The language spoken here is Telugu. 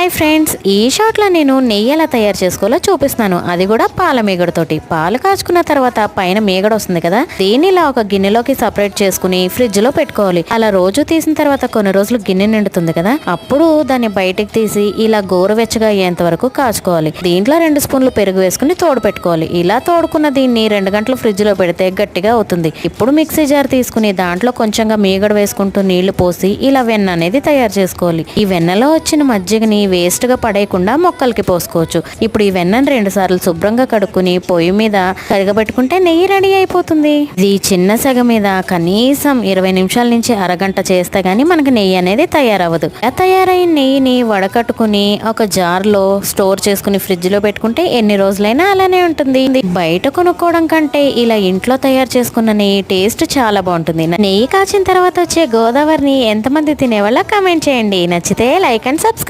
హాయ్ ఫ్రెండ్స్, ఈ షాట్లో నేను నెయ్యి ఎలా తయారు చేసుకోవాలో చూపిస్తున్నాను. అది కూడా పాల మీగడతోటి. పాలు కాచుకున్న తర్వాత పైన మీగడ వస్తుంది కదా, దీన్ని ఇలా ఒక గిన్నెలోకి సపరేట్ చేసుకుని ఫ్రిడ్జ్ లో పెట్టుకోవాలి. అలా రోజు తీసిన తర్వాత కొన్ని రోజులు గిన్నె నిండుతుంది కదా, అప్పుడు దాన్ని బయటికి తీసి ఇలా గోరువెచ్చగా అయ్యేంత వరకు కాచుకోవాలి. దీంట్లో 2 స్పూన్లు పెరుగు వేసుకుని తోడు పెట్టుకోవాలి. ఇలా తోడుకున్న దీన్ని 2 గంటలు ఫ్రిడ్జ్ లో పెడితే గట్టిగా అవుతుంది. ఇప్పుడు మిక్సీ జార్ తీసుకుని దాంట్లో కొంచెంగా మీగడ వేసుకుంటూ నీళ్లు పోసి ఇలా వెన్న అనేది తయారు చేసుకోవాలి. ఈ వెన్నలో వచ్చిన మజ్జిగని వేస్ట్ గా పడేయకుండా మొక్కలకి పోసుకోవచ్చు. ఇప్పుడు ఈ వెన్నను 2 సార్లు శుభ్రంగా కడుక్కుని పొయ్యి మీద కరగబెట్టుకుంటే నెయ్యి రెడీ అయిపోతుంది. ఇది చిన్న సెగ మీద కనీసం 20 నిమిషాల నుంచి అరగంట చేస్తే గానీ మనకి నెయ్యి అనేది తయారవ్వదు. తయారైన నెయ్యిని వడకట్టుకుని ఒక జార్ లో స్టోర్ చేసుకుని ఫ్రిడ్జ్ లో పెట్టుకుంటే ఎన్ని రోజులైనా అలానే ఉంటుంది. బయట కొనుక్కోవడం కంటే ఇలా ఇంట్లో తయారు చేసుకున్న నెయ్యి టేస్ట్ చాలా బాగుంటుంది. నెయ్యి కాచిన తర్వాత వచ్చే గోదావరిని ఎంతమంది తినేవాళ్ళ కామెంట్ చేయండి. నచ్చితే లైక్ అండ్ సబ్స్క్రైబ్.